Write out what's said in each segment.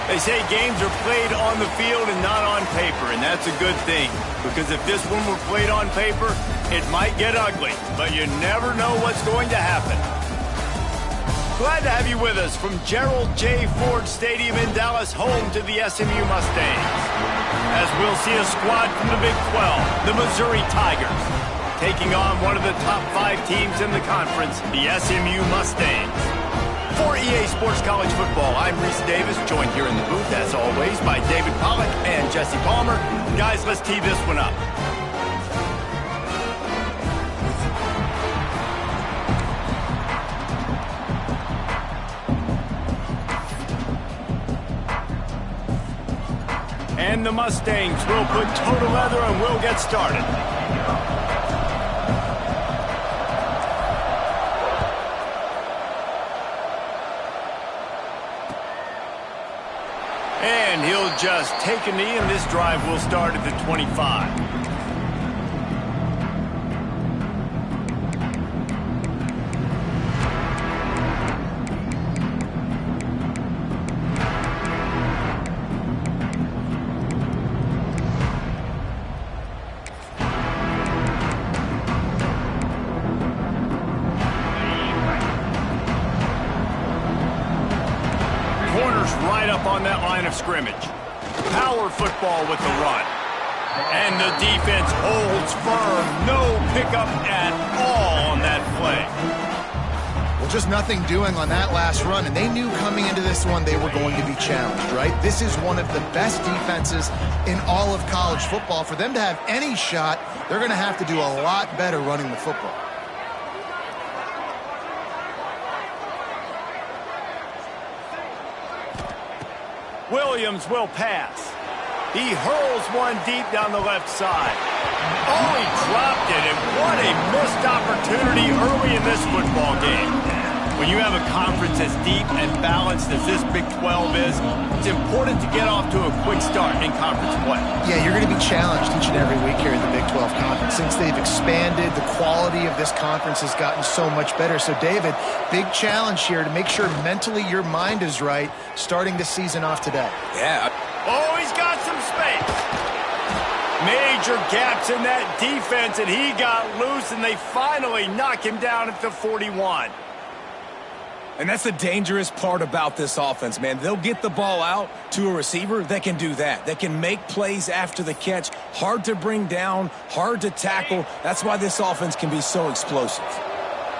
They say games are played on the field and not on paper, and that's a good thing. Because if this one were played on paper, it might get ugly, but you never know what's going to happen. Glad to have you with us from Gerald J. Ford Stadium in Dallas, home to the SMU Mustangs. As we'll see a squad from the Big 12, the Missouri Tigers, taking on one of the top 5 teams in the conference, the SMU Mustangs. For EA Sports College Football, I'm Reese Davis, joined here in the booth, as always, by David Pollack and Jesse Palmer. Guys, let's tee this one up. And the Mustangs will put toe to leather and we'll get started. And he'll just take a knee, and this drive will start at the 25. Right up on that line of scrimmage. Power football with the run. And the defense holds firm. No pickup at all on that play. Well, just nothing doing on that last run, and they knew coming into this one they were going to be challenged, right? This is one of the best defenses in all of college football. For them to have any shot, they're going to have to do a lot better running the football. Williams will pass. He hurls one deep down the left side. Oh, he dropped it, and what a missed opportunity early in this football game. When you have a conference as deep and balanced as this Big 12 is, it's important to get off to a quick start in conference play. Yeah, you're going to be challenged each and every week here in the Big 12 conference. Since they've expanded, the quality of this conference has gotten so much better. So, David, big challenge here to make sure mentally your mind is right starting this season off today. Yeah. Oh, he's got some space. Major gaps in that defense, and he got loose, and they finally knock him down at the 41. And that's the dangerous part about this offense, man. They'll get the ball out to a receiver that can do that. That can make plays after the catch. Hard to bring down, hard to tackle. That's why this offense can be so explosive.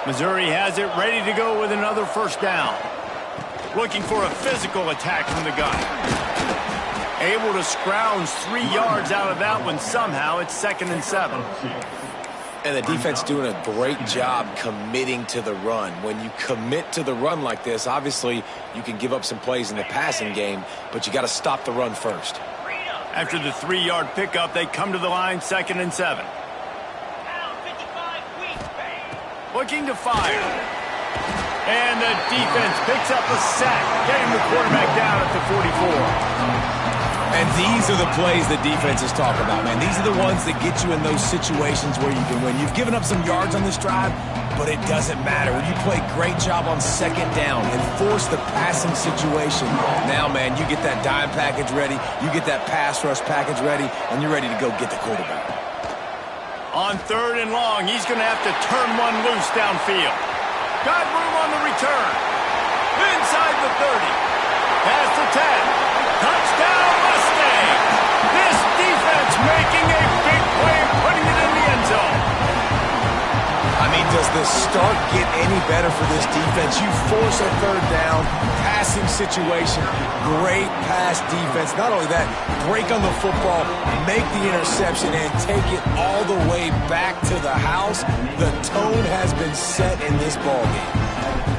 Missouri has it ready to go with another first down. Looking for a physical attack from the gun. Able to scrounge 3 yards out of that one somehow. It's 2nd and 7. And the defense doing a great job committing to the run. When you commit to the run like this, obviously you can give up some plays in the passing game, but you got to stop the run first. After the 3-yard pickup, they come to the line, 2nd and 7. Looking to fire. And the defense picks up a sack, getting the quarterback down at the 44. And these are the plays the defense is talking about, man. These are the ones that get you in those situations where you can win. You've given up some yards on this drive, but it doesn't matter. When you play great job on 2nd down and force the passing situation, now, man, you get that dime package ready, you get that pass rush package ready, and you're ready to go get the quarterback. On 3rd and long, he's going to have to turn one loose downfield. Got room on the return. Inside the 30. Past the 10. Touchdown, Mustang! This defense making a big play and putting it in the end zone. I mean, does the start get any better for this defense? You force a 3rd down, passing situation, great pass defense. Not only that, break on the football, make the interception, and take it all the way back to the house. The tone has been set in this ballgame.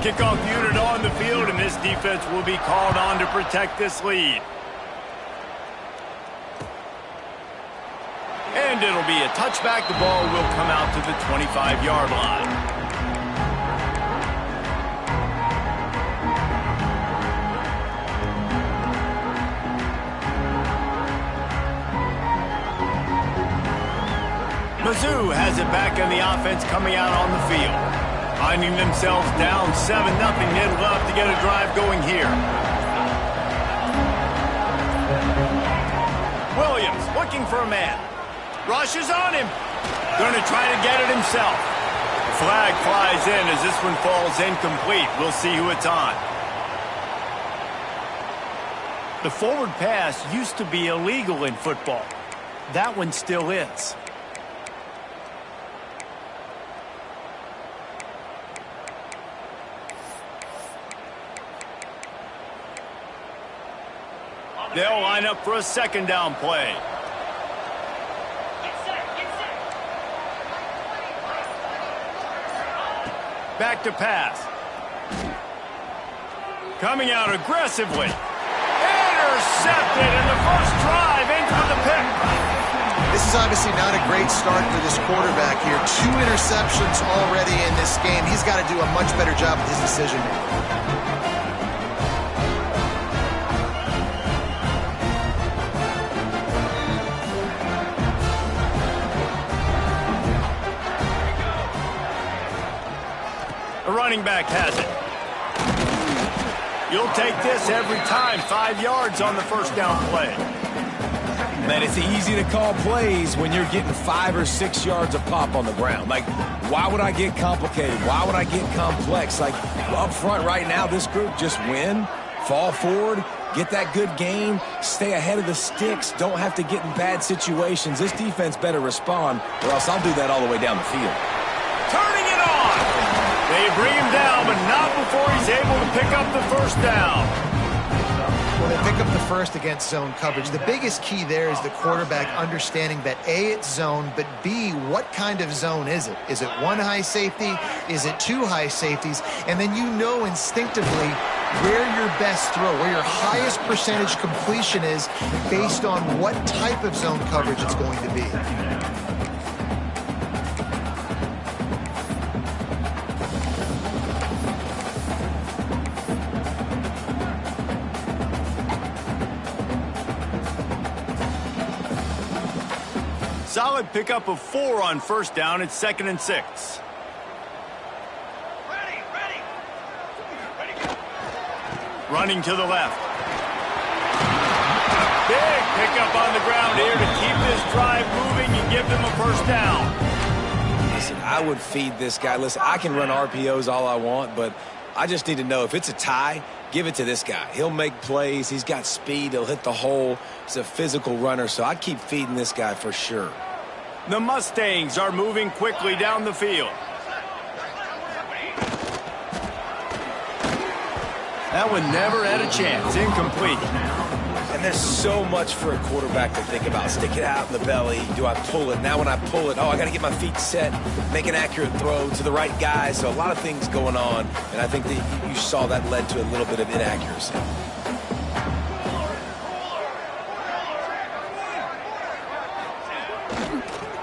Kickoff unit on the field, and this defense will be called on to protect this lead. And it'll be a touchback. The ball will come out to the 25-yard line. Mizzou has it back in the offense coming out on the field. Finding themselves down 7-0. They'd love to get a drive going here. looking for a man. Rushes on him. Going to try to get it himself. Flag flies in as this one falls incomplete. We'll see who it's on. The forward pass used to be illegal in football. That one still is. They'll line up for a second down play. Back to pass. Coming out aggressively. Intercepted in the first drive in for the pick. This is obviously not a great start for this quarterback here. 2 interceptions already in this game. He's got to do a much better job with his decision making. The running back has it. You'll take this every time. 5 yards on the first down play. Man, it's easy to call plays when you're getting 5 or 6 yards of pop on the ground. Like, why would I get complicated? Why would I get complex? Like, up front right now, this group just win, fall forward, get that good gain, stay ahead of the sticks, don't have to get in bad situations. This defense better respond, or else I'll do that all the way down the field. Turning it on. They bring him down, but not before he's able to pick up the first down. Well, they pick up the first against zone coverage. The biggest key there is the quarterback understanding that A, it's zone, but B, what kind of zone is it? Is it 1 high safety? Is it 2 high safeties? And then you know instinctively where your best throw, where your highest percentage completion is based on what type of zone coverage it's going to be. Solid pickup of 4 on first down. It's 2nd and 6. Running to the left. Big pickup on the ground here to keep this drive moving and give them a first down. Listen, I would feed this guy. Listen, I can run RPOs all I want, but I just need to know if it's a tie, give it to this guy. He'll make plays. He's got speed. He'll hit the hole. He's a physical runner, so I'd keep feeding this guy for sure. The Mustangs are moving quickly down the field. That one never had a chance. Incomplete. And there's so much for a quarterback to think about. Stick it out in the belly. Do I pull it? Now when I pull it, oh, I got to get my feet set, make an accurate throw to the right guy. So a lot of things going on, and I think that you saw that led to a little bit of inaccuracy.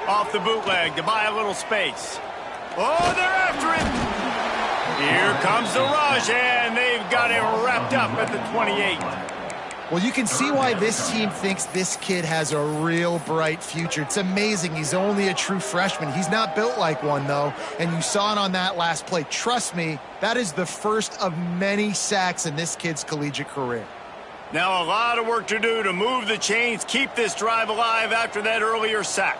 Off the bootleg to buy a little space. Oh, they're after it. Here comes the rush, and they've got it wrapped up at the 28. Well, you can see why this team thinks this kid has a real bright future. It's amazing. He's only a true freshman. He's not built like one, though, and you saw it on that last play. Trust me, that is the first of many sacks in this kid's collegiate career. Now a lot of work to do to move the chains, keep this drive alive after that earlier sack.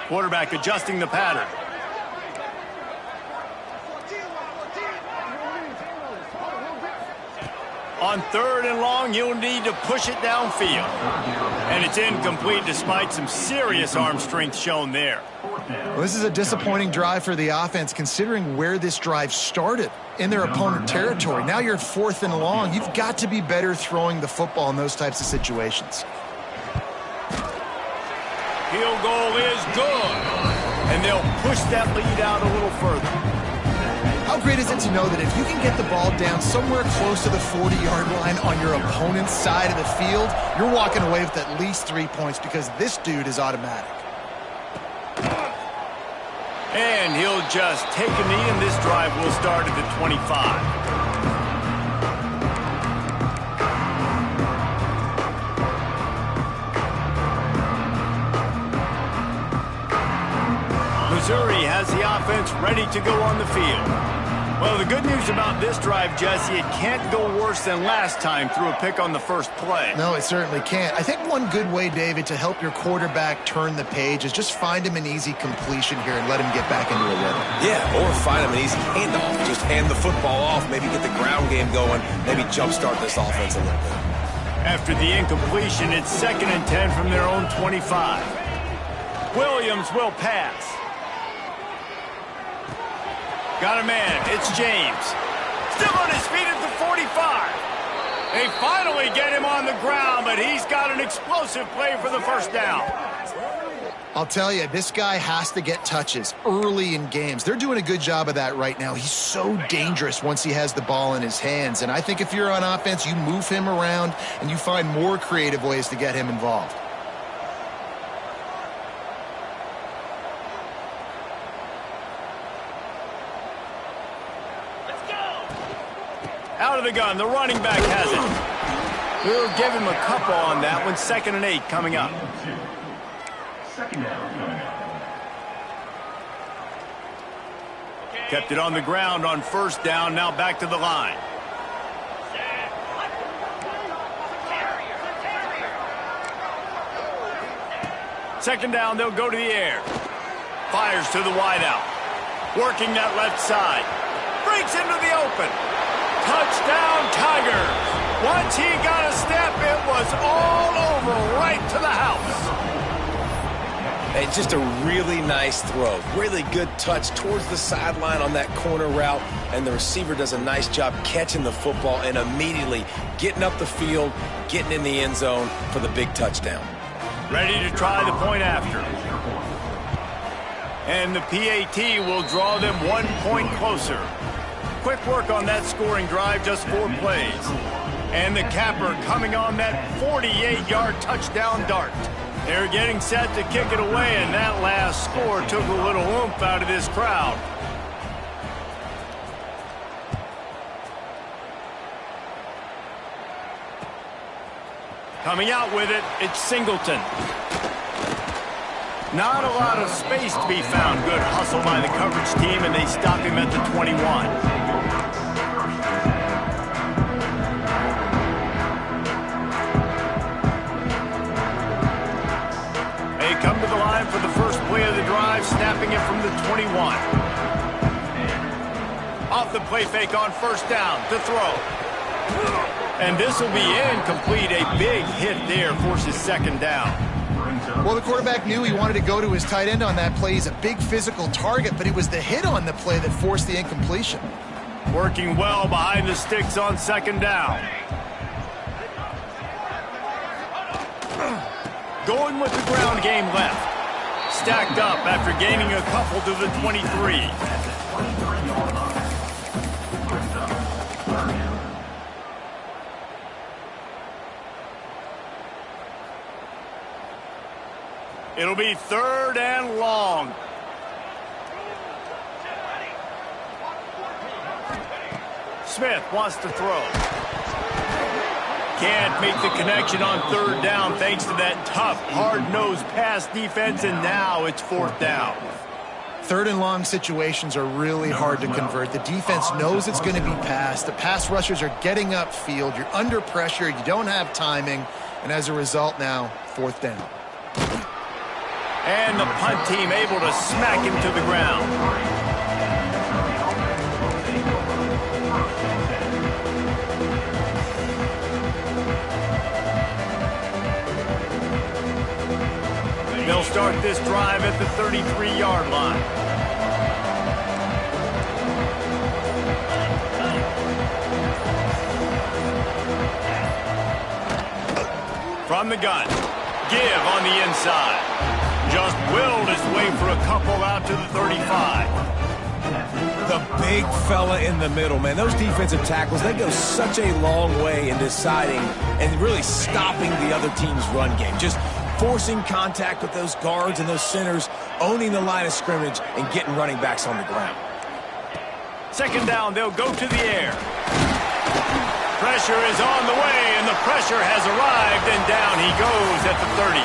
Quarterback adjusting the pattern. On 3rd and long, you'll need to push it downfield. And it's incomplete despite some serious arm strength shown there. Well, this is a disappointing drive for the offense considering where this drive started in their opponent territory. Now you're 4th and long. You've got to be better throwing the football in those types of situations. Field goal is good. And they'll push that lead out a little further. How great is it to know that if you can get the ball down somewhere close to the 40-yard line on your opponent's side of the field, you're walking away with at least 3 points because this dude is automatic. And he'll just take a knee, and this drive will start at the 25. Missouri has the offense ready to go on the field. Well, the good news about this drive, Jesse, it can't go worse than last time through a pick on the first play. No, it certainly can't. I think one good way, David, to help your quarterback turn the page is just find him an easy completion here and let him get back into a rhythm. Yeah, or find him an easy handoff. Just hand the football off, maybe get the ground game going, maybe jumpstart this offense a little bit. After the incompletion, it's 2nd and 10 from their own 25. Williams will pass. Got a man. It's James. Still on his feet at the 45. They finally get him on the ground, but he's got an explosive play for the first down. I'll tell you, this guy has to get touches early in games. They're doing a good job of that right now. He's so dangerous once he has the ball in his hands. And I think if you're on offense, you move him around and you find more creative ways to get him involved. Out of the gun, the running back has it. We'll give him a couple on that one. 2nd and 8 coming up. Kept it on the ground on first down, now back to the line. Second down, they'll go to the air. Fires to the wideout. Working that left side. Breaks into the open. Touchdown, Tigers. Once he got a step, it was all over, right to the house. It's just a really nice throw. Really good touch towards the sideline on that corner route, and the receiver does a nice job catching the football and immediately getting up the field, getting in the end zone for the big touchdown. Ready to try the point after. And the PAT will draw them 1 point closer. Quick work on that scoring drive, just 4 plays. And the capper coming on that 48-yard touchdown dart. They're getting set to kick it away, and that last score took a little oomph out of this crowd. Coming out with it, it's Singleton. Not a lot of space to be found. Good hustle by the coverage team, and they stop him at the 21. They come to the line for the first play of the drive, snapping it from the 21. Off the play fake on first down to throw. And this will be incomplete. A big hit there forces 2nd down. Well, the quarterback knew he wanted to go to his tight end on that play. He's a big physical target, but it was the hit on the play that forced the incompletion. Working well behind the sticks on 2nd down. Going with the ground game left. Stacked up after gaining a couple to the 23. It'll be 3rd and long. Smith wants to throw. Can't make the connection on 3rd down thanks to that tough, hard-nosed pass defense, and now it's 4th down. 3rd and long situations are really hard to convert. The defense knows it's going to be passed. The pass rushers are getting upfield. You're under pressure. You don't have timing. And as a result now, 4th down. And the punt team able to smack him to the ground. They'll start this drive at the 33-yard line. From the gun. Give on the inside. Just willed his way for a couple out to the 35. The big fella in the middle, man. Those defensive tackles, they go such a long way in deciding and really stopping the other team's run game. Just forcing contact with those guards and those centers, owning the line of scrimmage, and getting running backs on the ground. 2nd down, they'll go to the air. Pressure is on the way, and the pressure has arrived, and down he goes at the 30.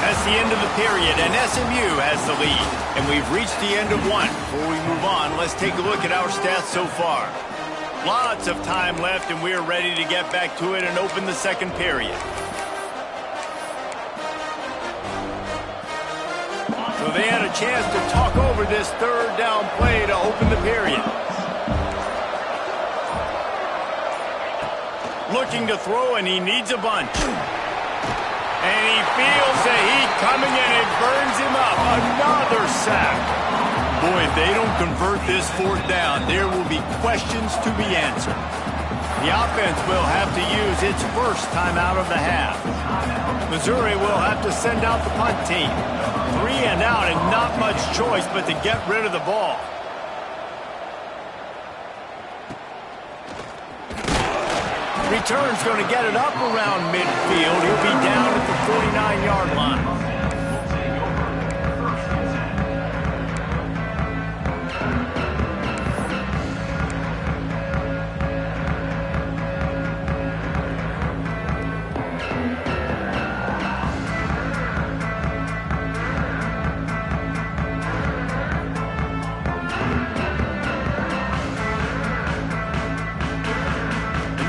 That's the end of the period, and SMU has the lead. And we've reached the end of one. Before we move on, let's take a look at our stats so far. Lots of time left, and we're ready to get back to it and open the second period. So they had a chance to talk over this third down play to open the period. Looking to throw, and he needs a bunch. And he feels the heat coming, and it burns him up. Another sack. Boy, if they don't convert this fourth down, there will be questions to be answered. The offense will have to use its first timeout of the half. Missouri will have to send out the punt team. 3 and out, and not much choice but to get rid of the ball. Return's going to get it up around midfield. He'll be down at the 49-yard line.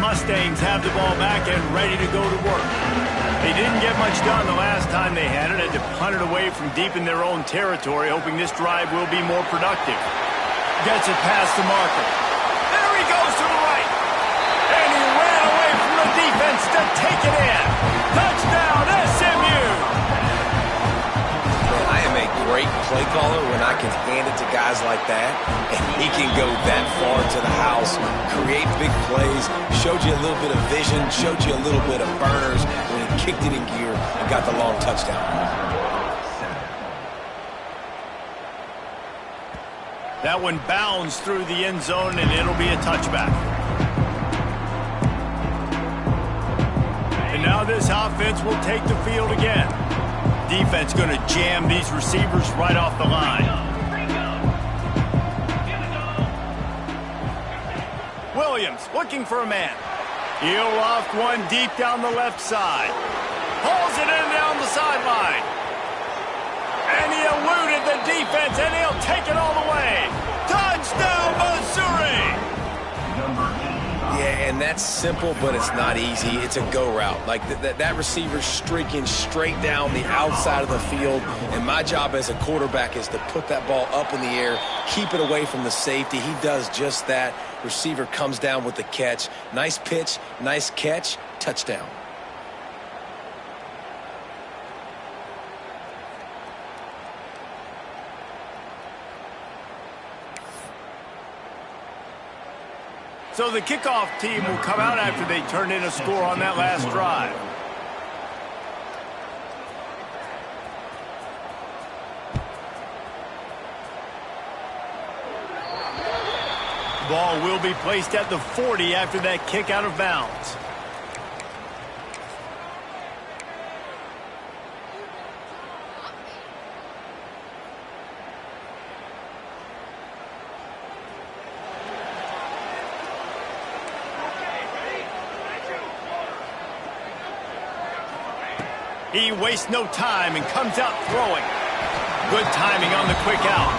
Mustangs have the ball back and ready to go to work. They didn't get much done the last time they had it. Had to punt it away from deep in their own territory, hoping this drive will be more productive. Gets it past the marker. There he goes to the right. And he ran away from the defense to take it in. Touchdown, SMU! I am a great play caller when I can hand it to guys like that, and he can go that far to the house, create big plays, showed you a little bit of vision, showed you a little bit of burners when he kicked it in gear and got the long touchdown. That one bounds through the end zone, and it'll be a touchback. And now this offense will take the field again. Defense going to jam these receivers right off the line. Williams looking for a man. He'll loft one deep down the left side. Pulls it in down the sideline. And he eluded the defense, and he'll take it all the way. Touchdown, Missouri! Yeah, and that's simple, but it's not easy. It's a go route. Like that receiver's streaking straight down the outside of the field, and my job as a quarterback is to put that ball up in the air, keep it away from the safety. He does just that. Receiver comes down with the catch. Nice pitch, nice catch, touchdown. So the kickoff team will come out after they turn in a score on that last drive. The ball will be placed at the 40 after that kick out of bounds. He wastes no time and comes out throwing. Good timing on the quick out.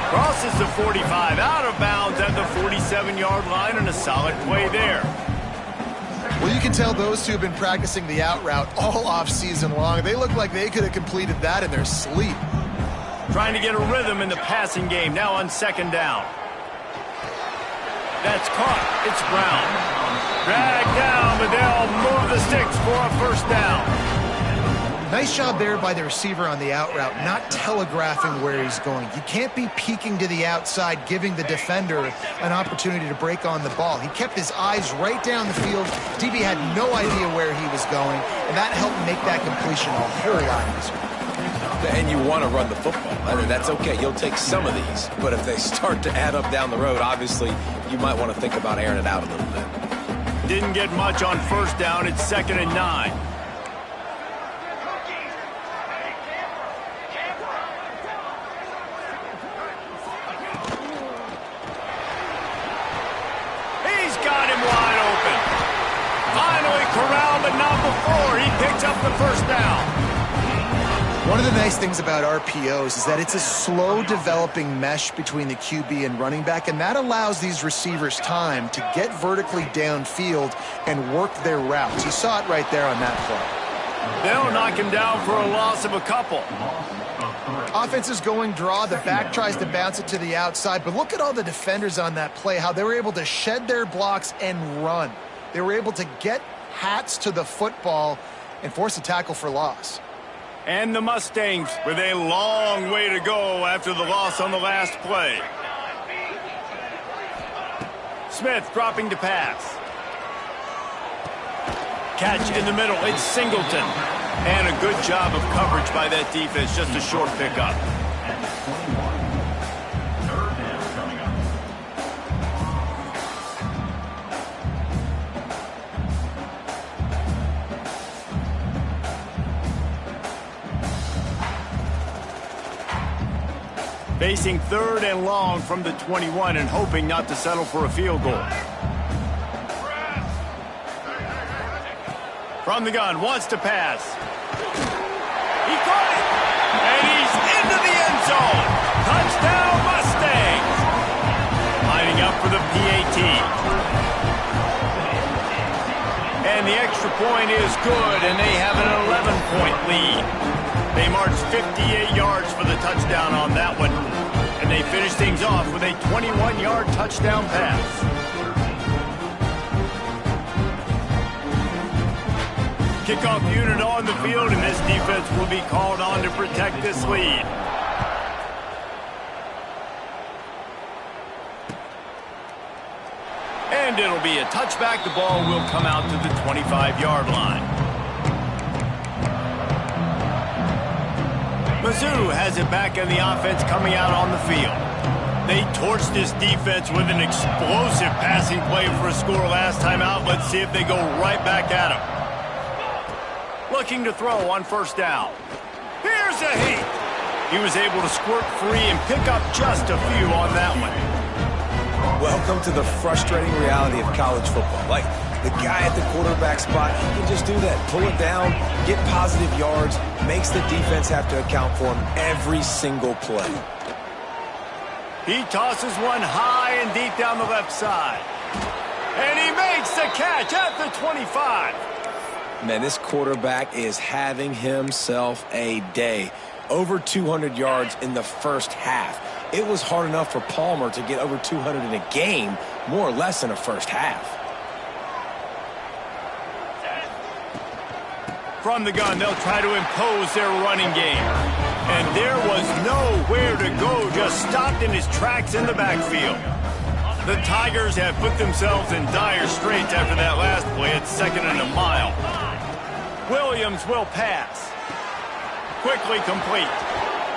Crosses the 45, out of bounds at the 47-yard line, and a solid play there. Well, you can tell those two have been practicing the out route all off season long. They look like they could have completed that in their sleep. Trying to get a rhythm in the passing game, now on second down. That's caught. It's Brown. Dragged down, but they'll move the sticks for a first down. Nice job there by the receiver on the out route, not telegraphing where he's going. You can't be peeking to the outside, giving the defender an opportunity to break on the ball. He kept his eyes right down the field. DB had no idea where he was going, and that helped make that completion a whole lot easier. And you want to run the football. I mean, that's okay. You'll take some of these. But if they start to add up down the road, obviously, you might want to think about airing it out a little bit. Didn't get much on first down. It's 2nd and 9. Corralled, but not before he picks up the first down. One of the nice things about RPOs is that it's a slow developing mesh between the QB and running back, and that allows these receivers time to get vertically downfield and work their routes. You saw it right there on that play. They'll knock him down for a loss of a couple. Offense is going draw. The back tries to bounce it to the outside, but look at all the defenders on that play, how they were able to shed their blocks and run. They were able to get hats to the football and force a tackle for loss. And the Mustangs with a long way to go after the loss on the last play. Smith dropping to pass. Catch in the middle. It's Singleton. And a good job of coverage by that defense. Just a short pickup. Facing 3rd and long from the 21 and hoping not to settle for a field goal. From the gun, wants to pass. He caught it! And he's into the end zone! Touchdown Mustangs! Lining up for the PAT. And the extra point is good, and they have an 11-point lead. They marched 58 yards for the touchdown on that one. And they finish things off with a 21-yard touchdown pass. Kickoff unit on the field, and this defense will be called on to protect this lead. And it'll be a touchback. The ball will come out to the 25-yard line. Mizzou has it back in the offense coming out on the field. They torched this defense with an explosive passing play for a score last time out. Let's see if they go right back at him. Looking to throw on 1st down. Here's a heat. He was able to squirt free and pick up just a few on that one. Welcome to the frustrating reality of college football. Like, the guy at the quarterback spot, he can just do that. Pull it down, get positive yards, makes the defense have to account for him every single play. He tosses one high and deep down the left side. And he makes the catch at the 25. Man, this quarterback is having himself a day. Over 200 yards in the first half. It was hard enough for Palmer to get over 200 in a game, more or less in a first half. From the gun, they'll try to impose their running game. And there was nowhere to go, just stopped in his tracks in the backfield. The Tigers have put themselves in dire straits after that last play. It's 2nd and a mile. Williams will pass. Quickly complete.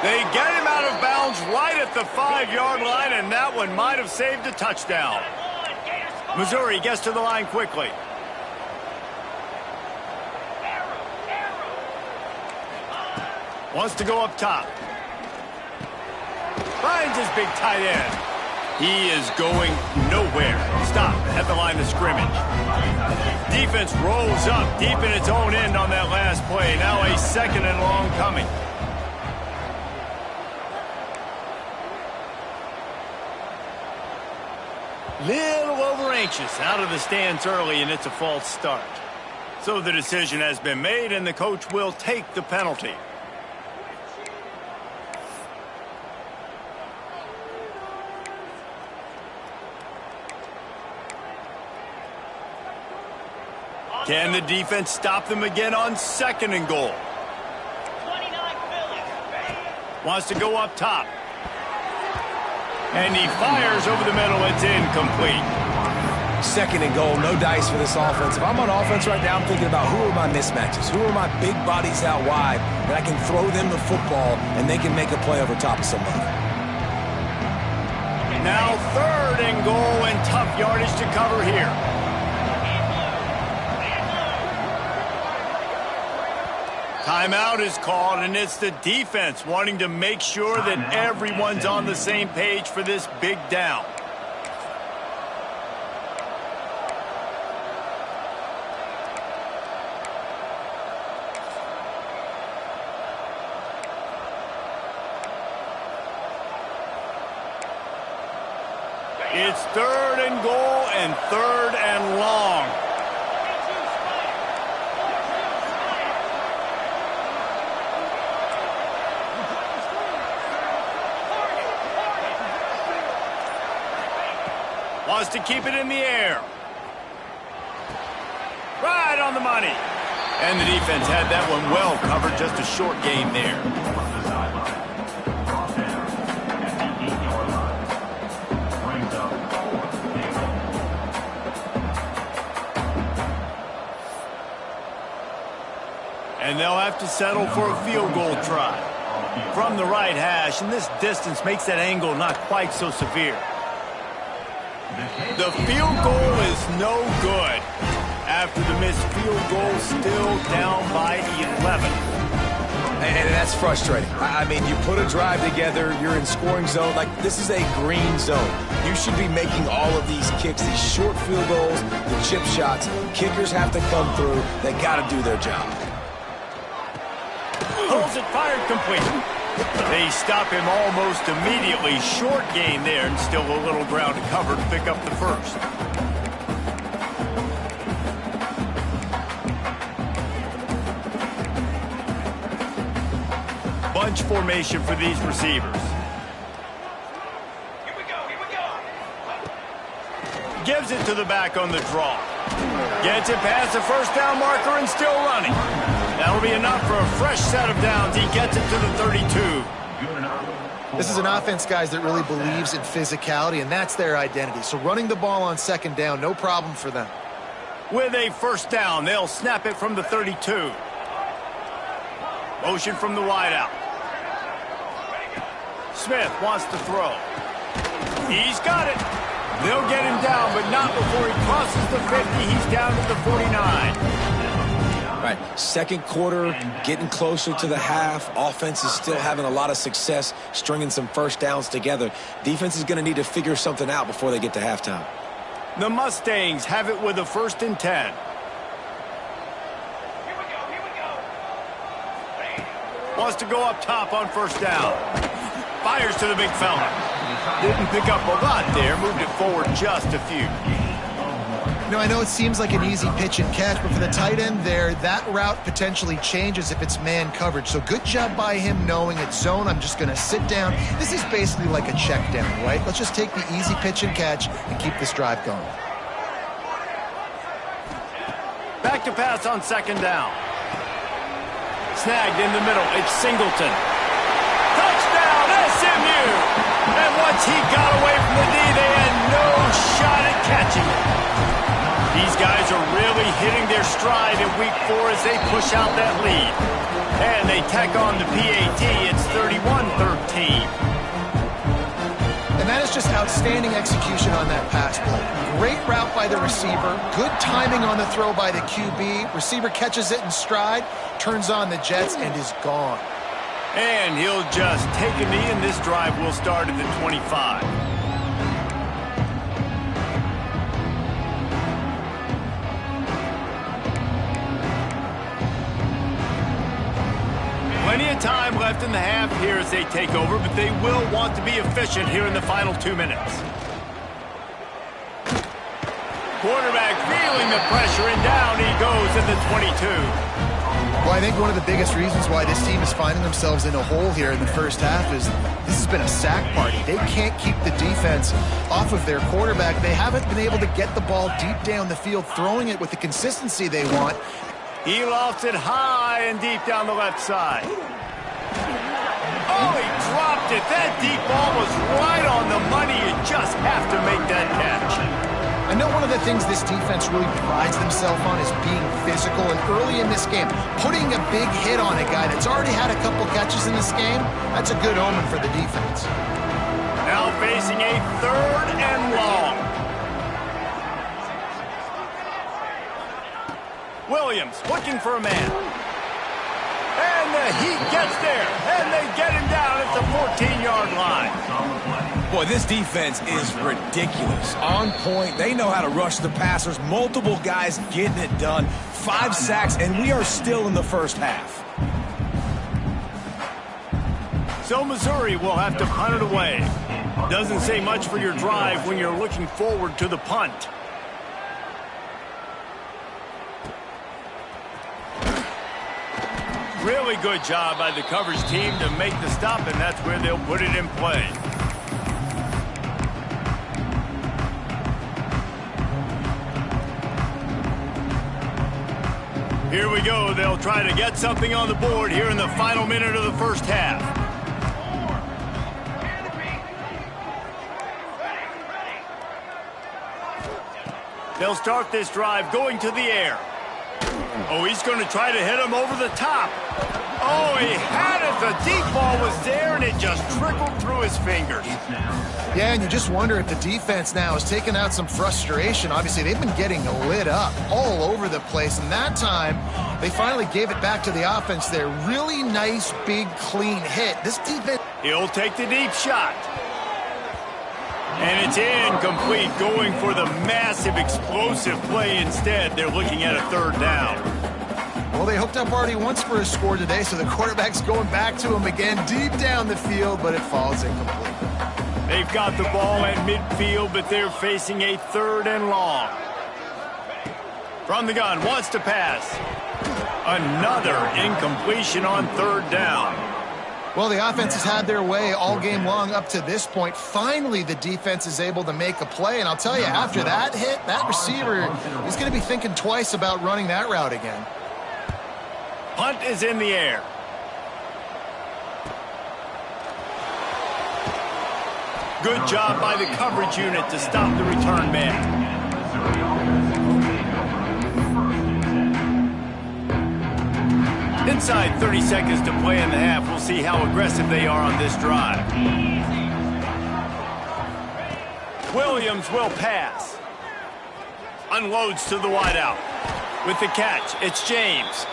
They get him out of bounds right at the 5-yard line, and that one might have saved a touchdown. Missouri gets to the line quickly. Wants to go up top. Finds his big tight end. He is going nowhere. Stop at the line of scrimmage. Defense rolls up deep in its own end on that last play. Now a 2nd and long coming. Little over anxious out of the stands early, and it's a false start. So the decision has been made, and the coach will take the penalty. Can the defense stop them again on 2nd and goal? Wants to go up top. And he fires over the middle. It's incomplete. 2nd and goal, no dice for this offense. If I'm on offense right now, I'm thinking about who are my mismatches? Who are my big bodies out wide that I can throw them the football and they can make a play over top of somebody? Now 3rd and goal and tough yardage to cover here. Timeout is called, and it's the defense wanting to make sure that everyone's on the same page for this big down. It's 3rd and goal and 3rd and long. Wants to keep it in the air. Right on the money. And the defense had that one well covered. Just a short game there. And they'll have to settle for a field goal try. From the right hash, and this distance makes that angle not quite so severe. The field goal is no good. After the missed field goal, still down by 11. And that's frustrating. I mean, you put a drive together, you're in scoring zone. Like, this is a green zone. You should be making all of these kicks, these short field goals, the chip shots. Kickers have to come through. They got to do their job. Pulls it, fired complete. They stop him almost immediately. Short gain there, and still a little ground to cover to pick up the first. Bunch formation for these receivers. Here we go. Gives it to the back on the draw. Gets it past the first down marker and still running. That'll be enough for a fresh set of downs. He gets it to the 32. This is an offense, guys, that really believes in physicality, and that's their identity. So running the ball on 2nd down, no problem for them. With a first down, they'll snap it from the 32. Motion from the wideout. Smith wants to throw. He's got it. They'll get him down, but not before he crosses the 50. He's down to the 49. Right, second quarter, getting closer to the half. Offense is still having a lot of success stringing some first downs together. Defense is going to need to figure something out before they get to halftime. The Mustangs have it with a 1st and 10. Wants to go up top on first down. Fires to the big fella. Didn't pick up a lot there. Moved it forward just a few. You know, I know it seems like an easy pitch and catch, but for the tight end there, that route potentially changes if it's man coverage. So good job by him knowing it's zone. I'm just going to sit down. This is basically like a check down, right? Let's just take the easy pitch and catch and keep this drive going. Back to pass on 2nd down. Snagged in the middle. It's Singleton. Touchdown, SMU! And once he got away from the D, they had no shot at catching it. These guys are really hitting their stride in week 4 as they push out that lead. And they tack on the PAT. It's 31-13. And that is just outstanding execution on that pass play. Great route by the receiver. Good timing on the throw by the QB. Receiver catches it in stride, turns on the jets, and is gone. And he'll just take a knee, and this drive will start at the 25. Plenty of time left in the half here as they take over, but they will want to be efficient here in the final 2 minutes. Quarterback feeling the pressure, and down he goes at the 22. Well, I think one of the biggest reasons why this team is finding themselves in a hole here in the first half is this has been a sack party. They can't keep the defense off of their quarterback. They haven't been able to get the ball deep down the field, throwing it with the consistency they want. He lofts it high and deep down the left side. Oh, he dropped it. That deep ball was right on the money. You just have to make that catch. I know one of the things this defense really prides themselves on is being physical, and early in this game, putting a big hit on a guy that's already had a couple catches in this game, that's a good omen for the defense. Now facing a 3rd and long. Williams looking for a man. And the Heat gets there, and they get him down at the 14-yard line. Boy, this defense is ridiculous. On point, they know how to rush the passers. Multiple guys getting it done. 5 sacks, and we are still in the first half. So Missouri will have to punt it away. Doesn't say much for your drive when you're looking forward to the punt. Really good job by the coverage team to make the stop, and that's where they'll put it in play. Here we go. They'll try to get something on the board here in the final minute of the first half. They'll start this drive going to the air. Oh, he's going to try to hit him over the top. Oh, he had it. The deep ball was there, and it just trickled through his fingers. Yeah, and you just wonder if the defense now is taking out some frustration. Obviously, they've been getting lit up all over the place, and that time they finally gave it back to the offense there. Really nice, big, clean hit. This defense... He'll take the deep shot. And it's incomplete, going for the massive, explosive play instead. They're looking at a third down. Well, they hooked up already once for a score today, so the quarterback's going back to him again deep down the field, but it falls incomplete. They've got the ball at midfield, but they're facing a third and long. From the gun, wants to pass. Another incompletion on third down. Well, the offense has had their way all game long up to this point. Finally, the defense is able to make a play. And I'll tell you, after that hit, that receiver is going to be thinking twice about running that route again. Punt is in the air. Good job by the coverage unit to stop the return man. Inside 30 seconds to play in the half. We'll see how aggressive they are on this drive. Williams will pass. Unloads to the wideout. With the catch, it's James.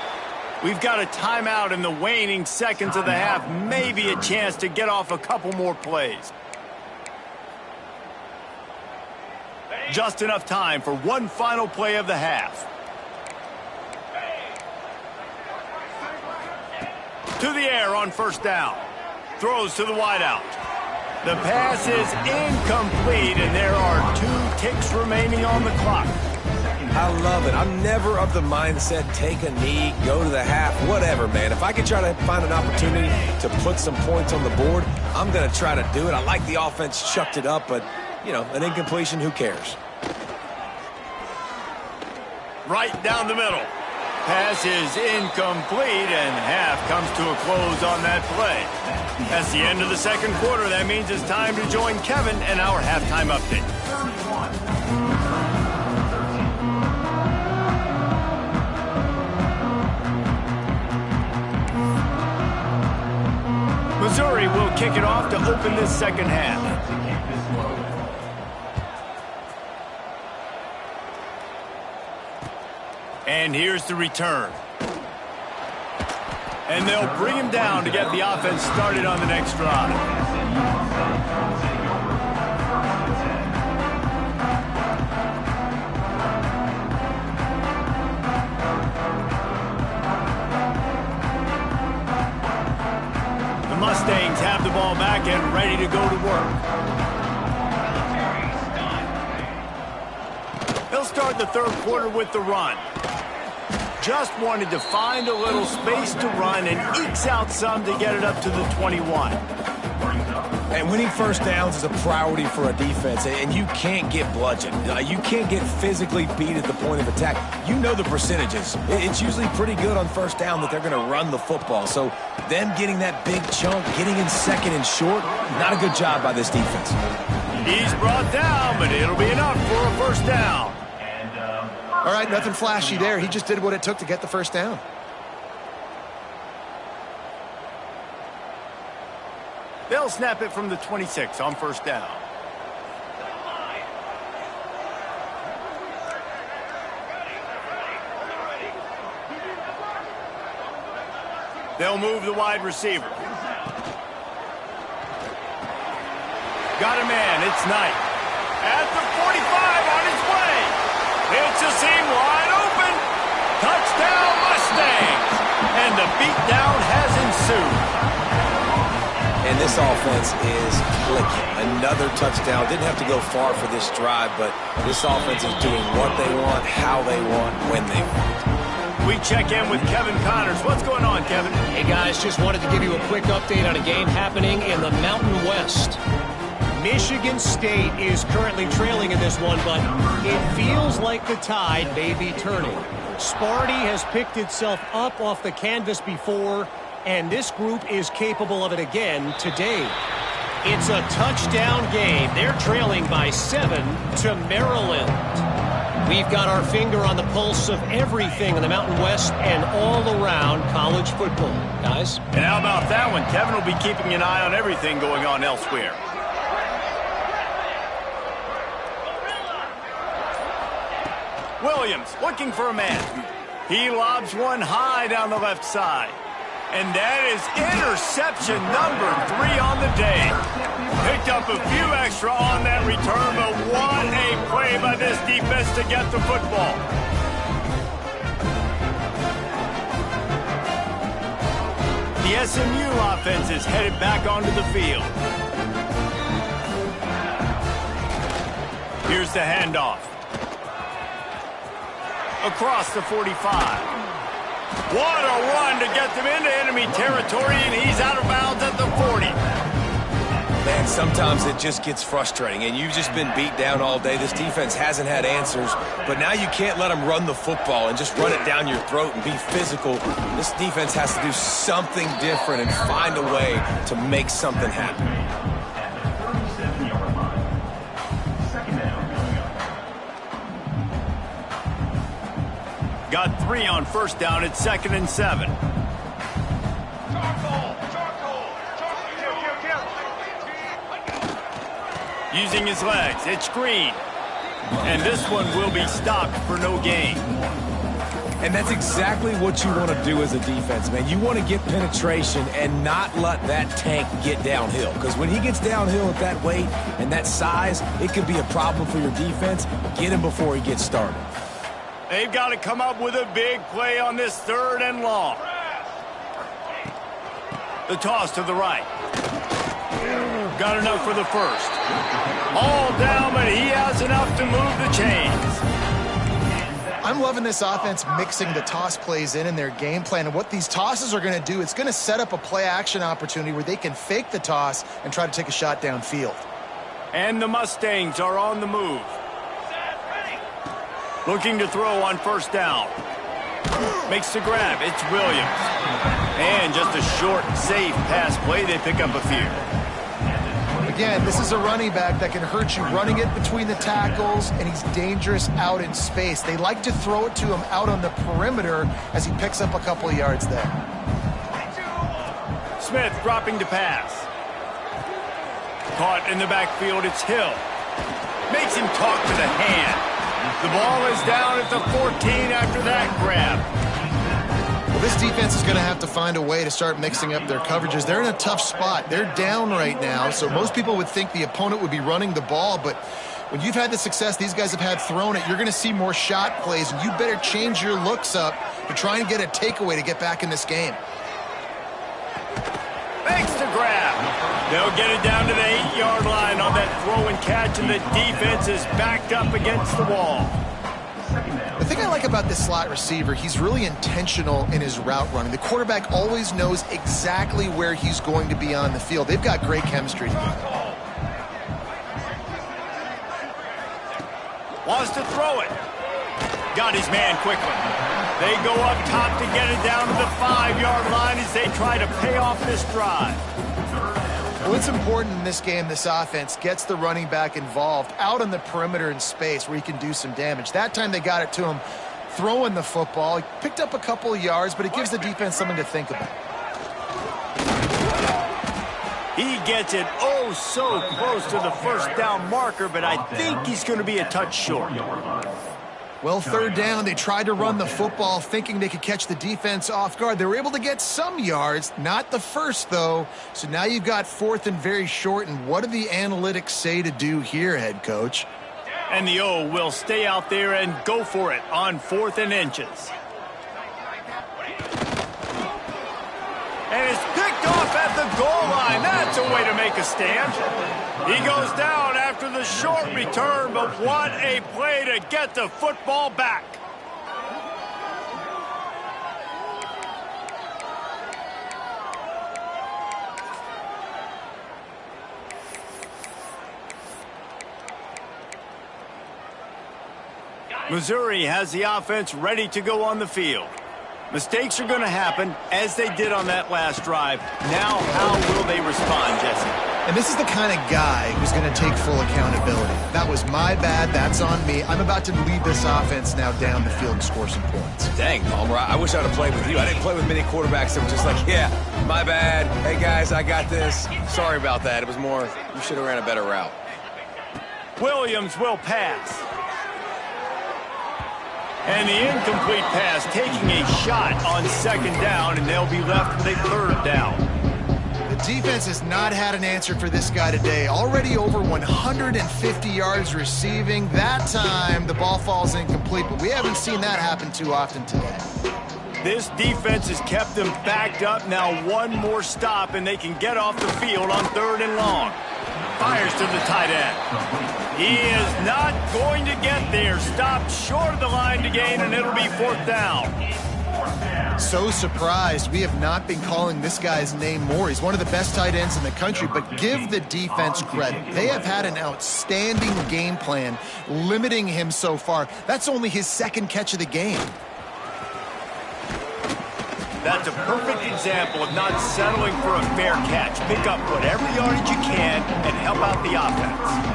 We've got a timeout in the waning seconds of the half. Maybe a chance to get off a couple more plays. Just enough time for one final play of the half. To the air on first down. Throws to the wideout. The pass is incomplete, and there are 2 ticks remaining on the clock. I love it. I'm never of the mindset, take a knee, go to the half, whatever, man. If I can try to find an opportunity to put some points on the board, I'm going to try to do it. I like the offense chucked it up, but, you know, an incompletion, who cares? Right down the middle. Pass is incomplete, and half comes to a close on that play. That's the end of the second quarter. That means it's time to join Kevin in our halftime update. Missouri will kick it off to open this second half. And here's the return. And they'll bring him down to get the offense started on the next drive. The Mustangs have the ball back and ready to go to work. They'll start the third quarter with the run. Just wanted to find a little space to run and ekes out some to get it up to the 21. And winning first downs is a priority for a defense, and you can't get bludgeoned. You can't get physically beat at the point of attack. You know the percentages. It's usually pretty good on first down that they're going to run the football. So them getting that big chunk, getting in second and short, not a good job by this defense. He's brought down, but it'll be enough for a first down. All right, nothing flashy there. He just did what it took to get the first down. They'll snap it from the 26 on first down. They'll move the wide receiver. Got a man, it's Knight. At the 45 on his way. It's a seam wide open. Touchdown Mustangs. And the beatdown has ensued. and this offense is clicking. Another touchdown. Didn't have to go far for this drive, but this offense is doing what they want, how they want, when they want. We check in with Kevin Connors. What's going on, Kevin? Hey, guys, just wanted to give you a quick update on a game happening in the Mountain West. Michigan State is currently trailing in this one, but it feels like the tide may be turning. Sparty has picked itself up off the canvas before, and this group is capable of it again today. It's a touchdown game. They're trailing by 7 to Maryland. We've got our finger on the pulse of everything in the Mountain West and all around college football, guys. And how about that one? Kevin will be keeping an eye on everything going on elsewhere. Williams looking for a man. He lobs one high down the left side. And that is interception number 3 on the day. Picked up a few extra on that return, but what a play by this defense to get the football. The SMU offense is headed back onto the field. Here's the handoff. Across the 45. What a run to get them into enemy territory, and he's out of bounds at the 40. Man, sometimes it just gets frustrating, and you've just been beat down all day. This defense hasn't had answers, but now you can't let them run the football and just run it down your throat and be physical. This defense has to do something different and find a way to make something happen. Got 3 on first down at 2nd and 7. Using his legs, it's Green. And this one will be stopped for no gain. And that's exactly what you want to do as a defense, man. You want to get penetration and not let that tank get downhill. Because when he gets downhill at that weight and that size, it could be a problem for your defense. Get him before he gets started. They've got to come up with a big play on this 3rd and long. The toss to the right. Got enough for the first. All down, but he has enough to move the chains. I'm loving this offense mixing the toss plays in their game plan. And what these tosses are going to do, it's going to set up a play-action opportunity where they can fake the toss and try to take a shot downfield. And the Mustangs are on the move. Looking to throw on first down. Makes the grab. It's Williams. And just a short, safe pass play. They pick up a few. Again, this is a running back that can hurt you running it between the tackles, and he's dangerous out in space. They like to throw it to him out on the perimeter as he picks up a couple of yards there. Smith dropping to pass. Caught in the backfield. It's Hill. Makes him talk to the hand. The ball is down at the 14 after that grab. Well, this defense is going to have to find a way to start mixing up their coverages. They're in a tough spot. They're down right now, so most people would think the opponent would be running the ball, but when you've had the success these guys have had throwing it, you're going to see more shot plays, and you better change your looks up to try and get a takeaway to get back in this game. Makes the grab. They'll get it down to the 8-yard line on that throw and catch, and the defense is backed up against the wall. The thing I like about this slot receiver, he's really intentional in his route running. The quarterback always knows exactly where he's going to be on the field. They've got great chemistry together. Wants to throw it. Got his man quickly. They go up top to get it down to the 5-yard line as they try to pay off this drive. Well, it's important in this game, this offense gets the running back involved out on the perimeter in space where he can do some damage. That time they got it to him throwing the football. He picked up a couple of yards, but it gives the defense something to think about. He gets it oh so close to the first down marker, but I think he's going to be a touch short. Well, 3rd down, they tried to run the football thinking they could catch the defense off guard. They were able to get some yards, not the first, though. So now you've got 4th and very short, and what do the analytics say to do here, head coach? And the O will stay out there and go for it on 4th and inches. And it's picked off at the goal line. That's a way to make a stand. He goes down after the short return, but what a play to get the football back. Missouri has the offense ready to go on the field. Mistakes are going to happen, as they did on that last drive. Now, how will they respond, Jesse? And this is the kind of guy who's going to take full accountability. That was my bad. That's on me. I'm about to lead this offense now down the field and score some points. Dang, Palmer, I wish I'd have played with you. I didn't play with many quarterbacks that were just like, yeah, my bad. Hey, guys, I got this. Sorry about that. It was more, you should have ran a better route. Williams will pass. And the incomplete pass taking a shot on second down, and they'll be left with a third down. The defense has not had an answer for this guy today. Already over 150 yards receiving. That time, the ball falls incomplete, but we haven't seen that happen too often today. This defense has kept them backed up. Now one more stop, and they can get off the field on 3rd and long. Fires to the tight end. He is not going to get there. Stopped short of the line to gain, and it'll be 4th down. So surprised we have not been calling this guy's name more. He's one of the best tight ends in the country, but give the defense credit. They have had an outstanding game plan limiting him so far. That's only his 2nd catch of the game. That's a perfect example of not settling for a fair catch. Pick up whatever yardage you can and help out the offense.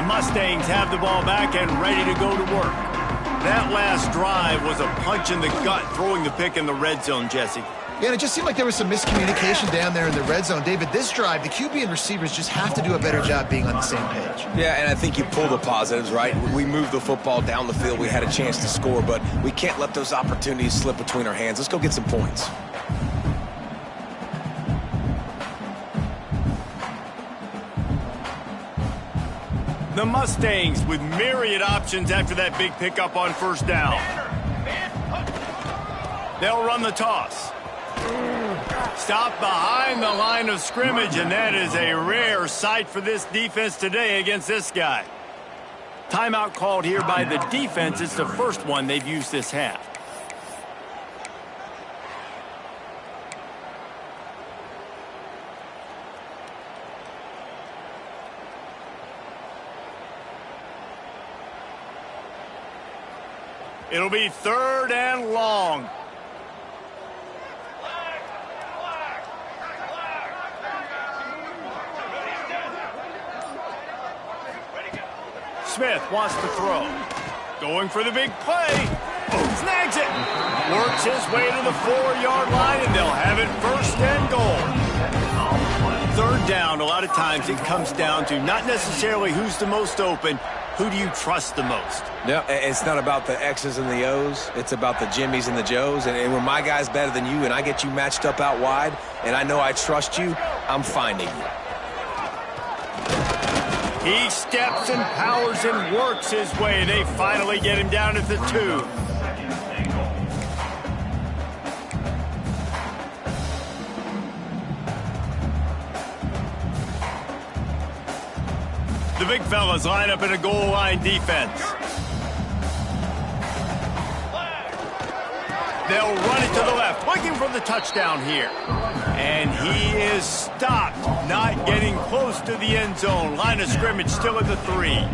Mustangs have the ball back and ready to go to work. That last drive was a punch in the gut, throwing the pick in the red zone, Jesse. Yeah, and it just seemed like there was some miscommunication down there in the red zone. David, this drive, the QB and receivers just have to do a better job being on the same page. Yeah, and I think you pull the positives, right? We moved the football down the field. We had a chance to score, but we can't let those opportunities slip between our hands. Let's go get some points. The Mustangs with myriad options after that big pickup on 1st down. They'll run the toss. Stop behind the line of scrimmage, and that is a rare sight for this defense today against this guy. Timeout called here by the defense. It's the first one they've used this half. It'll be 3rd and long. Smith wants to throw. Going for the big play. Snags it. Works his way to the 4-yard line, and they'll have it 1st and goal. 3rd down, a lot of times it comes down to not necessarily who's the most open, who do you trust the most? Yeah, it's not about the X's and the O's. It's about the Jimmys and the Joes. And when my guy's better than you and I get you matched up out wide and I know I trust you, I'm finding you. He steps and powers and works his way. They finally get him down at the 2. The big fellas line up in a goal line defense. They'll run it to the left, looking for the touchdown here. And he is stopped, not getting close to the end zone. Line of scrimmage still at the 3.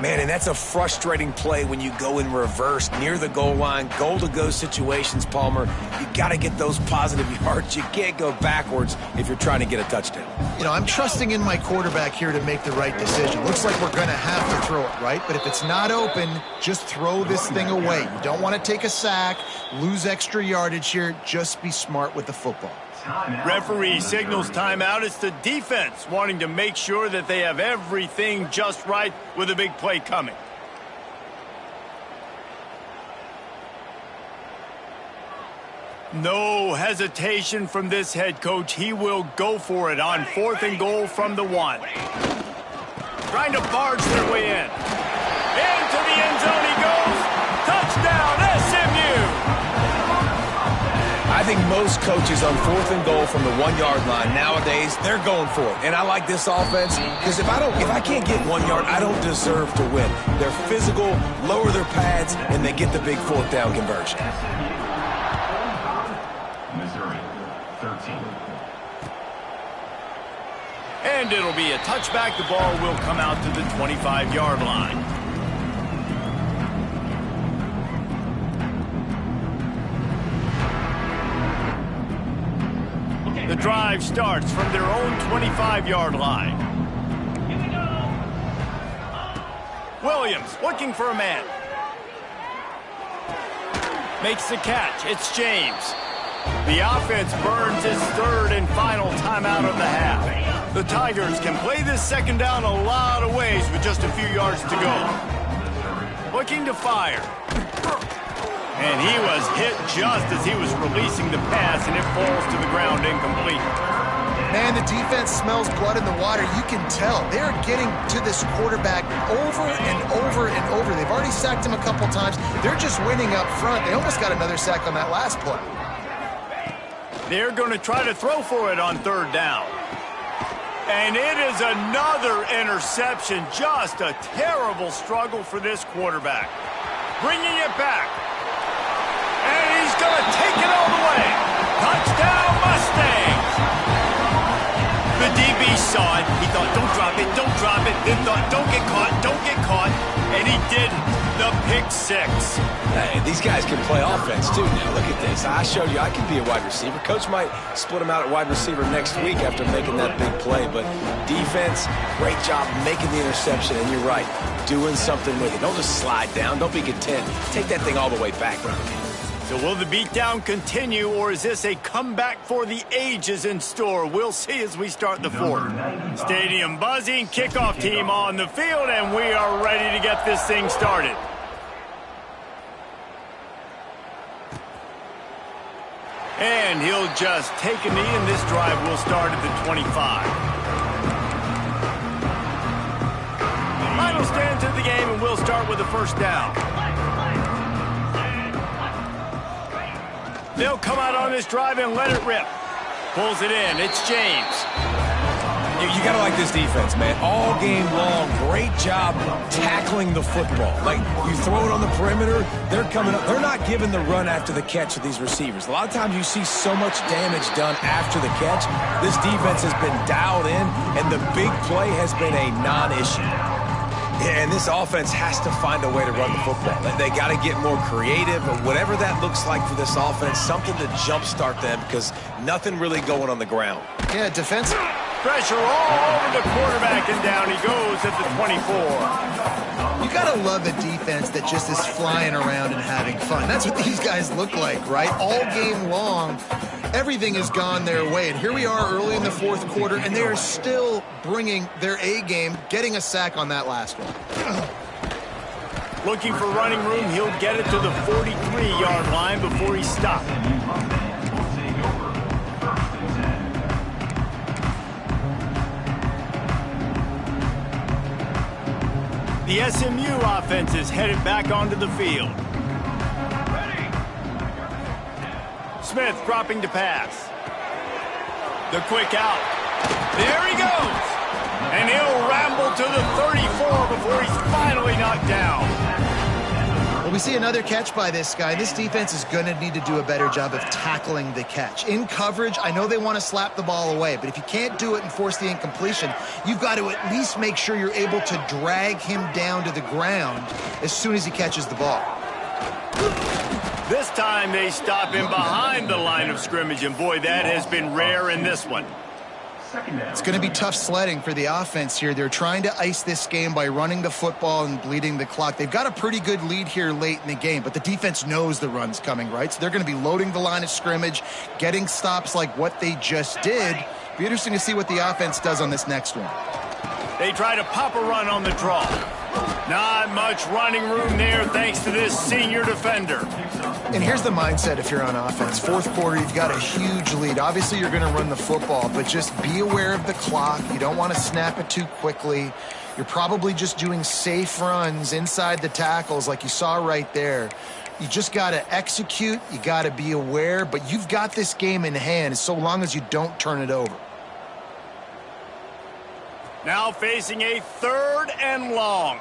Man, and that's a frustrating play when you go in reverse near the goal line, goal-to-go situations, Palmer. You got to get those positive yards. You can't go backwards if you're trying to get a touchdown. You know, I'm trusting in my quarterback here to make the right decision. Looks like we're going to have to throw it, right? But if it's not open, just throw this thing away. You don't want to take a sack, lose extra yardage here. Just be smart with the football. Referee signals timeout. It's the defense wanting to make sure that they have everything just right with a big play coming. No hesitation from this head coach. He will go for it on 4th and goal from the 1. trying to barge their way in. Into the end zone he goes. Touchdown, SMU! I think most coaches on 4th and goal from the 1-yard line nowadays, they're going for it. And I like this offense because if I can't get 1 yard, I don't deserve to win. They're physical, lower their pads, and they get the big 4th down conversion. Missouri, 13. And it'll be a touchback. The ball will come out to the 25-yard line. The drive starts from their own 25-yard line. Williams looking for a man. Makes the catch. It's James. The offense burns its 3rd and final timeout of the half. The Tigers can play this 2nd down a lot of ways with just a few yards to go. Looking to fire. And he was hit just as he was releasing the pass, and it falls to the ground incomplete. Man, the defense smells blood in the water. You can tell. They're getting to this quarterback over and over and over. They've already sacked him a couple times. They're just winning up front. They almost got another sack on that last play. They're going to try to throw for it on 3rd down. And it is another interception. Just a terrible struggle for this quarterback. Bringing it back. And he's going to take it all the way. Touchdown, Mustangs! The DB saw it. He thought, don't drop it, don't drop it. Then thought, don't get caught, don't get caught. And he didn't. The pick 6. Hey, these guys can play offense, too. Now, look at this. I showed you I can be a wide receiver. Coach might split him out at wide receiver next week after making that big play. But defense, great job making the interception. And you're right, doing something with it. Don't just slide down. Don't be content. Take that thing all the way back. So will the beatdown continue, or is this a comeback for the ages in store? We'll see as we start the 4th. Stadium buzzing, kickoff team on the field, and we are ready to get this thing started. And he'll just take a knee, and this drive will start at the 25. Final stand to the game, and we'll start with the 1st down. They'll come out on this drive and let it rip. Pulls it in. It's James. You got to like this defense, man. All game long, great job tackling the football. Like, you throw it on the perimeter, they're coming up. They're not giving the run after the catch with these receivers. A lot of times you see so much damage done after the catch. This defense has been dialed in, and the big play has been a non-issue. Yeah, and this offense has to find a way to run the football. They got to get more creative, or whatever that looks like for this offense, something to jumpstart them, because nothing really going on the ground. Yeah, defensive. Pressure all over the quarterback, and down he goes at the 24. You got to love a defense that just is flying around and having fun. That's what these guys look like, right? All game long, everything has gone their way. And here we are early in the 4th quarter, and they are still bringing their A game, getting a sack on that last one. Looking for running room, he'll get it to the 43-yard line before he's stopped. The SMU offense is headed back onto the field. Smith dropping to pass. The quick out. There he goes. And he'll ramble to the 34 before he's finally knocked down. Well, we see another catch by this guy. This defense is going to need to do a better job of tackling the catch. In coverage, I know they want to slap the ball away, but if you can't do it and force the incompletion, you've got to at least make sure you're able to drag him down to the ground as soon as he catches the ball. This time they stop him behind the line of scrimmage, and boy, that has been rare in this one. It's going to be tough sledding for the offense here. They're trying to ice this game by running the football and bleeding the clock. They've got a pretty good lead here late in the game, but the defense knows the run's coming, right? So they're going to be loading the line of scrimmage, getting stops like what they just did. Be interesting to see what the offense does on this next one. They try to pop a run on the draw. Not much running room there thanks to this senior defender. And here's the mindset if you're on offense. 4th quarter, you've got a huge lead. Obviously, you're going to run the football, but just be aware of the clock. You don't want to snap it too quickly. You're probably just doing safe runs inside the tackles like you saw right there. You just got to execute. You got to be aware, but you've got this game in hand so long as you don't turn it over. Now facing a 3rd and long.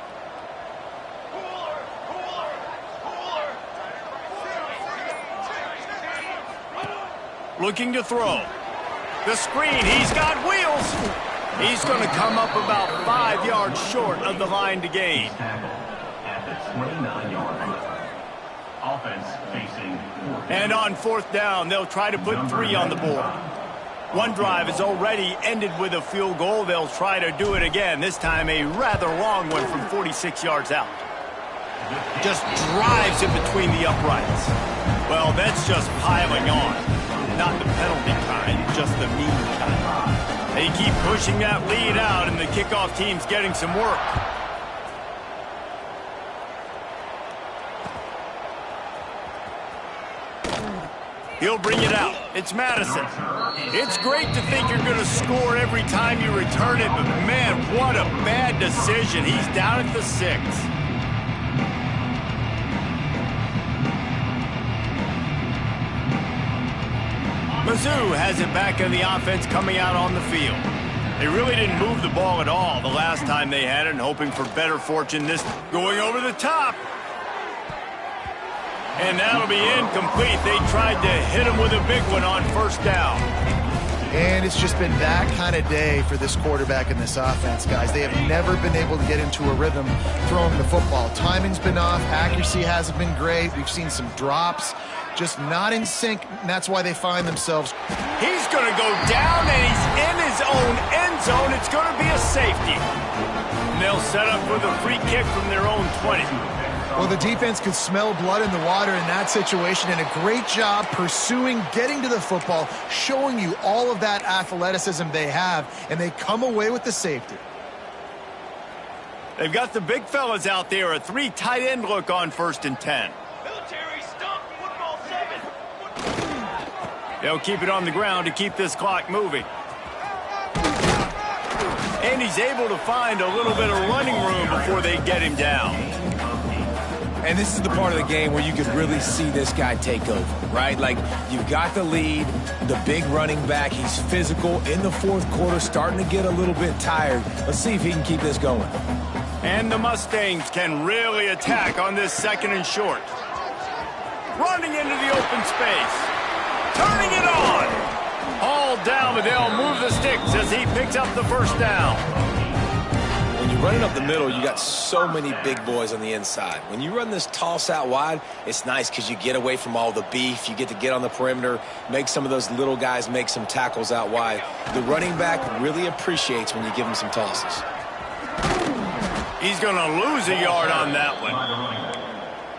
Looking to throw. The screen, he's got wheels. He's going to come up about 5 yards short of the line to gain. At the 29-yard line. Offense facing 4th. And on 4th down, they'll try to put 3 on the board. One drive has already ended with a field goal. They'll try to do it again, this time a rather long one from 46 yards out. Just drives in between the uprights. Well, that's just piling on. Not the penalty kind, just the mean kind. They keep pushing that lead out, and the kickoff team's getting some work. He'll bring it out. It's Madison. It's great to think you're going to score every time you return it, but man, what a bad decision. He's down at the 6. Mizzou has it back in the offense coming out on the field. They really didn't move the ball at all the last time they had it, and hoping for better fortune this going over the top. And that'll be incomplete. They tried to hit him with a big one on 1st down. And it's just been that kind of day for this quarterback in this offense, guys. They have never been able to get into a rhythm throwing the football. Timing's been off. Accuracy hasn't been great. We've seen some drops. Just not in sync, and that's why they find themselves. He's going to go down, and he's in his own end zone. It's going to be a safety. And they'll set up with a free kick from their own 20. Well, the defense could smell blood in the water in that situation, and a great job pursuing, getting to the football, showing you all of that athleticism they have, and they come away with the safety. They've got the big fellas out there, a 3 tight end look on 1st and 10. Military stop, football 7. They'll keep it on the ground to keep this clock moving. And he's able to find a little bit of running room before they get him down. And this is the part of the game where you could really see this guy take over, right? Like, you've got the lead, the big running back. He's physical in the 4th quarter, starting to get a little bit tired. Let's see if he can keep this going. And the Mustangs can really attack on this 2nd and short. Running into the open space. Turning it on. All down, but they'll move the sticks as he picks up the 1st down. When you're running up the middle, you got so many big boys on the inside. When you run this toss out wide, it's nice because you get away from all the beef. You get to get on the perimeter, make some of those little guys make some tackles out wide. The running back really appreciates when you give him some tosses. He's going to lose a yard on that one.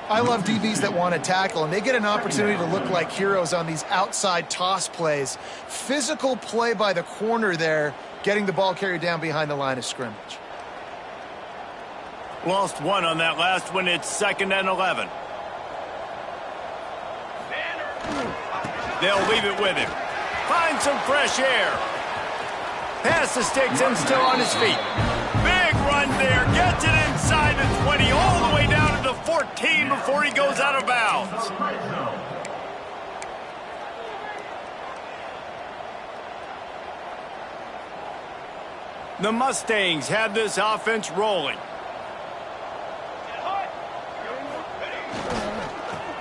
I love DBs that want to tackle, and they get an opportunity to look like heroes on these outside toss plays. Physical play by the corner there, getting the ball carried down behind the line of scrimmage. Lost 1 on that last one. It's 2nd and 11. They'll leave it with him. Find some fresh air. Pass the sticks and still on his feet. Big run there. Gets it inside the 20, all the way down to the 14 before he goes out of bounds. The Mustangs have this offense rolling.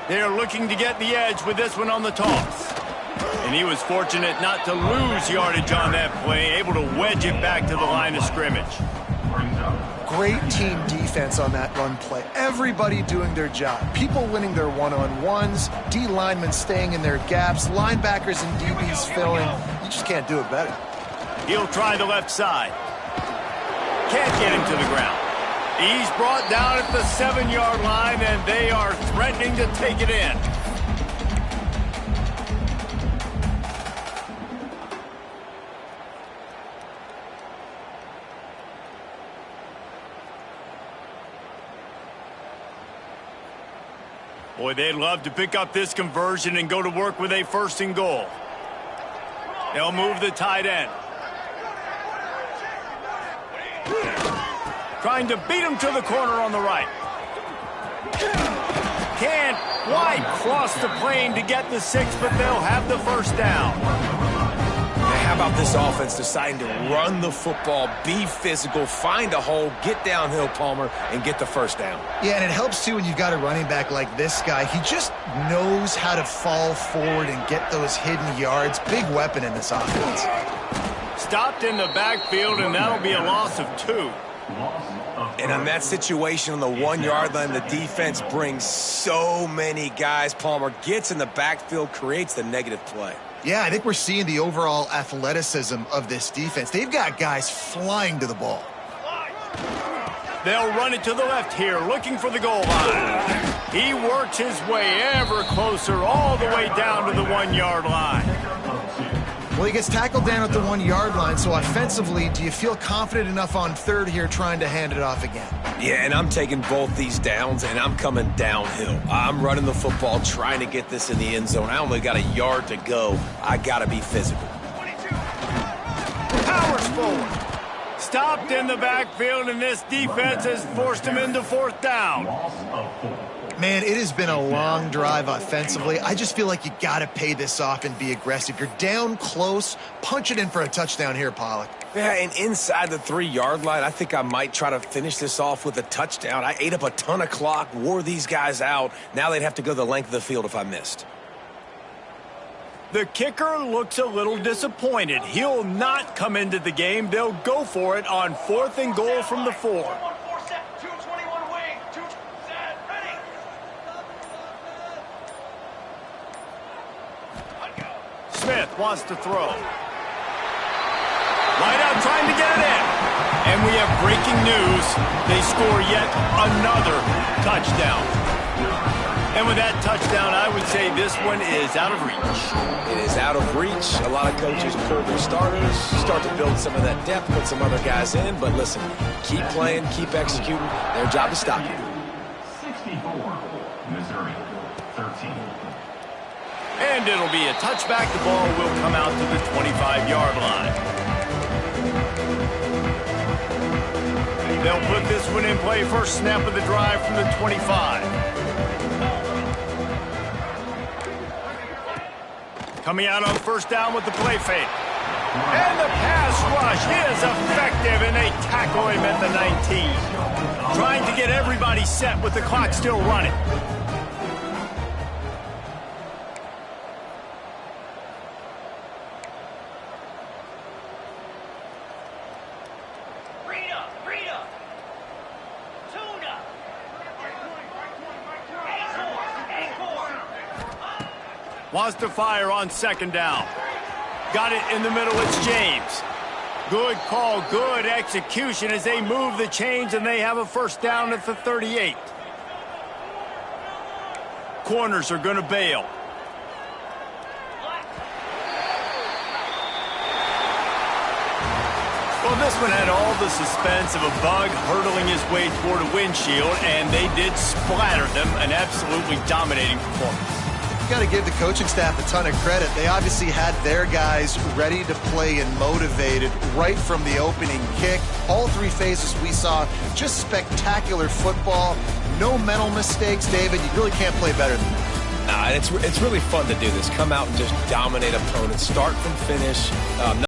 They're looking to get the edge with this one on the toss. And he was fortunate not to lose yardage on that play, able to wedge it back to the line of scrimmage. Great team defense on that run play. Everybody doing their job. People winning their one-on-ones, D linemen staying in their gaps, linebackers and DBs filling. You just can't do it better. He'll try the left side. Can't get him to the ground. He's brought down at the 7-yard line, and they are threatening to take it in. Boy, they'd love to pick up this conversion and go to work with a 1st and goal. They'll move the tight end. Trying to beat him to the corner on the right. Can't quite cross the plane to get the 6, but they'll have the first down. Now, how about this offense deciding to run the football, be physical, find a hole, get downhill, Palmer, and get the first down? Yeah, and it helps, too, when you've got a running back like this guy. He just knows how to fall forward and get those hidden yards. Big weapon in this offense. Stopped in the backfield, and that'll be a loss of 2. And on that situation on the 1-yard line, the defense brings so many guys. Palmer gets in the backfield, creates the negative play. Yeah, I think we're seeing the overall athleticism of this defense. They've got guys flying to the ball. They'll run it to the left here, looking for the goal line. He works his way ever closer, all the way down to the 1-yard line. Well, he gets tackled down at the 1-yard line, so offensively, do you feel confident enough on third here trying to hand it off again? Yeah, and I'm taking both these downs, and I'm coming downhill. I'm running the football, trying to get this in the end zone. I only got a yard to go. I got to be physical. Powers forward. Stopped in the backfield, and this defense has forced him into 4th down. Man, it has been a long drive offensively. I just feel like you got to pay this off and be aggressive. You're down close. Punch it in for a touchdown here, Pollock. Yeah, and inside the 3-yard line, I think I might try to finish this off with a touchdown. I ate up a ton of clock, wore these guys out. Now they'd have to go the length of the field if I missed. The kicker looks a little disappointed. He'll not come into the game. They'll go for it on 4th and goal from the 4. Smith wants to throw. Wide out trying to get it in. And we have breaking news. They score yet another touchdown. And with that touchdown, I would say this one is out of reach. It is out of reach. A lot of coaches pull their starters, start to build some of that depth, put some other guys in. But listen, keep playing, keep executing. Their job is stop you. 64, Missouri, 13. And it'll be a touchback. The ball will come out to the 25-yard line. They'll put this one in play. First snap of the drive from the 25. Coming out on 1st down with the play fake. And the pass rush is effective, and they tackle him at the 19. Trying to get everybody set with the clock still running. Wants to fire on 2nd down. Got it in the middle. It's James. Good call, good execution as they move the chains, and they have a 1st down at the 38. Corners are going to bail. Well, this one had all the suspense of a bug hurtling his way toward a windshield, and they did splatter them. An absolutely dominating performance. Got to give the coaching staff a ton of credit. They obviously had their guys ready to play and motivated right from the opening kick. All 3 phases we saw, just spectacular football. No mental mistakes, David. You really can't play better than that. It's really fun to do this. Come out and just dominate opponents, start from finish.